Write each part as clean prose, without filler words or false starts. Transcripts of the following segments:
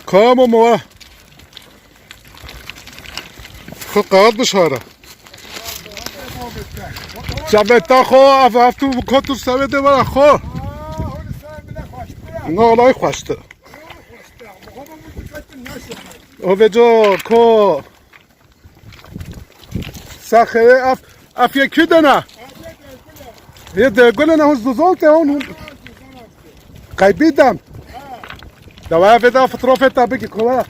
کام و موه خو قاد بشاره جبتا خو افتو کتو سویده برا خو نه الهی خوشته او بجا کو سخره اف یکی دنه یه دگل نه هز دوزالته اون قیبیدم دوای فدا فطرافتا بگی کوه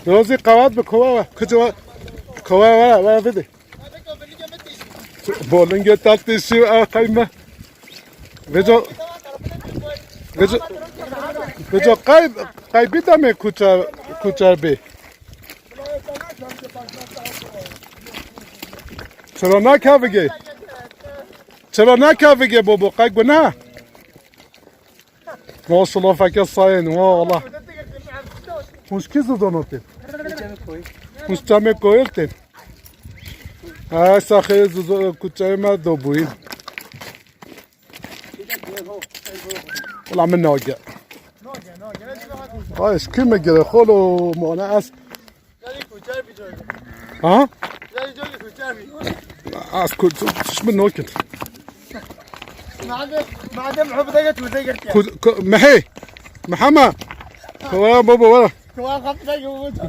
روزی قواد به کوه کجا کوه ولا بده بولنگ تاتیشی قیمه بجا قیبی دمه کوچر بی چرا نکه بگی بابا قیب نه ماشالله فکر ساین والله Uns que zonote? Uns chame coelte. Essa reza kuchama do bui. Olha من ناجع. ايش كم كده خلو معناس. ها؟ اس كنت ايش من ناجع. ما عاد محبطه وزيرت. محي محمد هو بابا ولا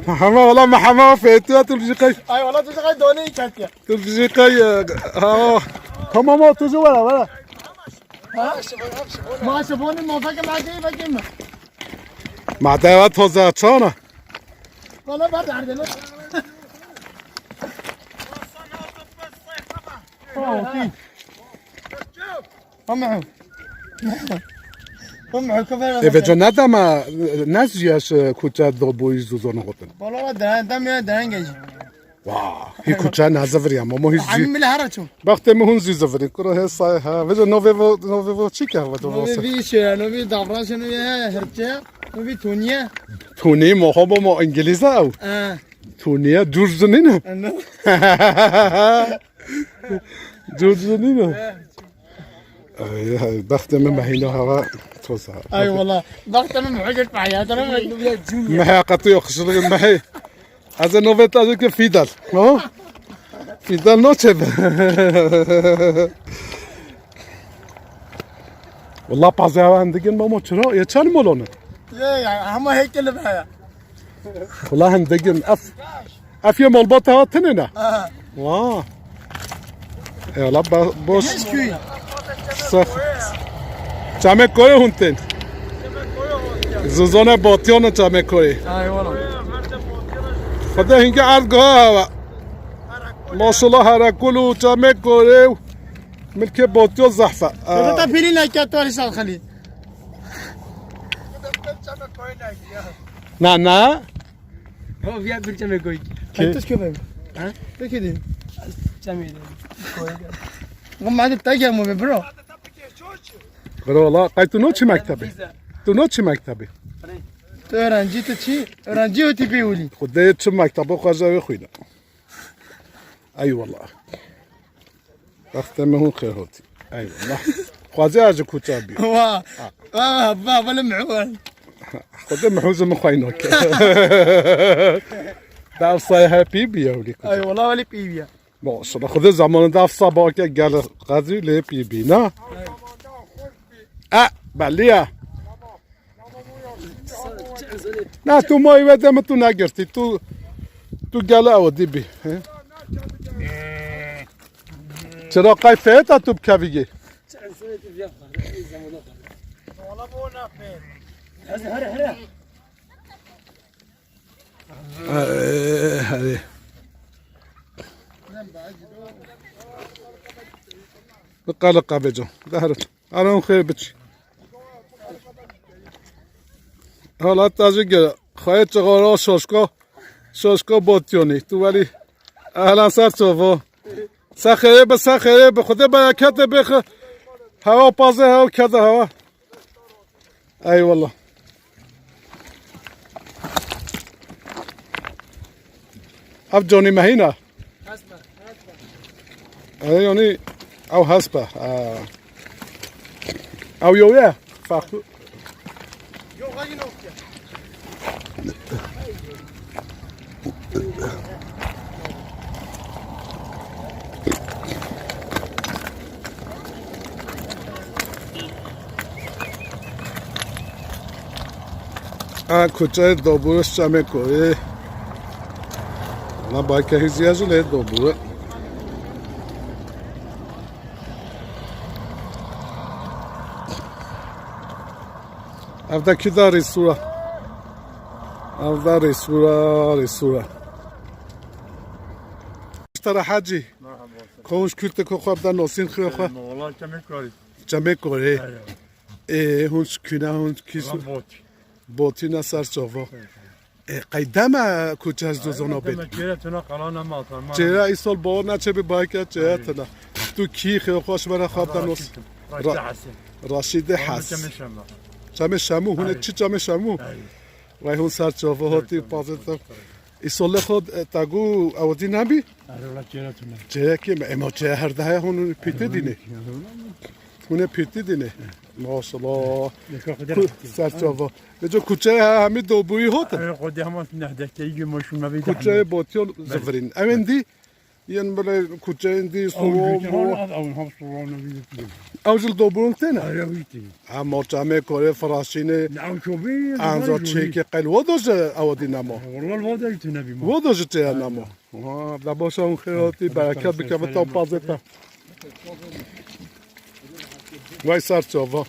محمد والله محمد فيتو تلجيقي اي والله تلجيقي دوني كاتيا تلجيقي تمام تجي ولا ما شبوني ما فاكر معك بكلمه مع دعوات فوزات شلونه والله بعد عندنا Evece ne dama nasıl yaş kucha do boyu zuzona hoten? Vallahi deren gece. Vah, hi kucha nazavri ama mo hiç. Amim le haraço. Bakte mi hunzi zavri. Kuro he say ha. Vece novevo çika va do. Novevi şey, novevi davranış novevi herçe, novevi tuniye. Tuniye mo hobo mo İngiliz av. Tuniye dürzünün. Dürzünün. بختم مهينة هوا توسع. أي والله بختم محجت معي ترى محي قطيع خشلي محي. هذا نوفيت هذا كفيدال. ها؟ فيدال نوتشب. والله بعضها عندكين ما مشرو يتشال مولونه. لا هم هيك اللي بها. والله عندكين أف يوم البطة تنينا. واه. يلا بوش. صح چامه کوی هونتن زوزونه باتیون چامه کوی ای والله خدا هنگه عرضگاه ماشالله هر کلو چامه کوی ملک باتیون زحفه تا پیلی نکرد تولی سال خلید نه ها بیا بیر چامه کوی کتش که بیم ها بکیدیم چامه کوی ما عاد تاجم برو والله قاي تو نوتشي مكتبي تو نوتشي مكتبي تو رنجي تو چی رنجي هوتي بيولي خديت شو مكتبه خرجوا خوينا اي والله اختمه خير هوتي اي والله خوازي اجي كوتابي واه بابا المعول خد محوز من خوينك داف صايها بيبي يا ولي اي والله ولي بيبي ما شاء الله خذ زمان داف صباك قال غازي لي بيبي نا بالیا نه تو مایی بدم تو نگرتی تو گله او دیبی چرا قیفه تا تو بکویگی هره بقلق بجو دهرت الان خیر بچی حالا تازه خواهد چقدر شاشکا باتیونی تو ولی اهلا سر صوفا سخره به سخره به خدا برکت بخ هوا پازه هوا کده هوا ای والله اف جانی مهینه یعنی او حسبه او یویه فاخو کوچه دوبورش جمع کنه نه باید که هیچی از له دوبوره افتا کی داره ریسورا افتا ریسورا اشترا حاجی کوش کلت کو خواب در ناسین خیلی خواه والله جمع کنه هونش کنه هونش کیسو بوتی نسر چاوا قیدم کوچه از دوزانا بید چرا ای سال بار نچه به بایی که چه تنا تو کی خیلی خوش برای خواب در ناس راشید حس جمع شمو هونه چی جمع شمو وای هون سر چاوا هاتی پازت ای سال خود تاگو اودی نبی چرا که اما چه هر ده هون پیته دینه هونه پیتی دینه ماشاءالله سرچاوا به جو کوچه همین دوبویی هات خودی هم نهدکی ماشون مبید کوچه باتیال زفرین امندی یعنی بله کوچه اندی سوام اوجل دوبرون تنه اما جامعه کره فراشینه انزا چه که قل وداج اودی نما وداج چه نما دباشه اون خیراتی برکت بکمه تا پازتا وای سرچاوا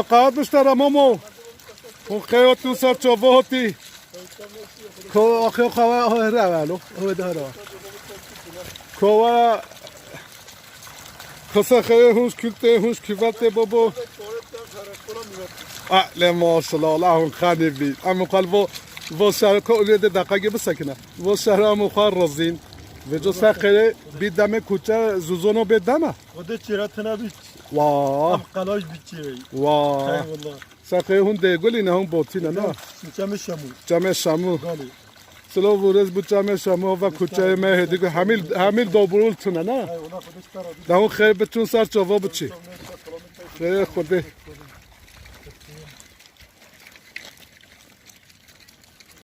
فقط بشتر مامو اون خیاتون سر چاواتی که آخه خواه روالو هو دارا که کسا خیلی هونش کلته هونش کیفته بابا لا ماشاءالله لا هون خانه بید اما قال و شهر که اولید دقیقه بسکنه و شهر همون خواه رزین و جو سخیره بید دمه کوچه زوزونو بید دمه خودت چرا تنبید واه قلاش بیچی واه سخیره هون دیگولی نه هون بوتینه نه جمع شمو سلو ورز بود جمع شمو و کوچه مه دیگه همیل دوبرول تونه نه ده هون خیلی بتون سر چاوا بچی خیلی خوده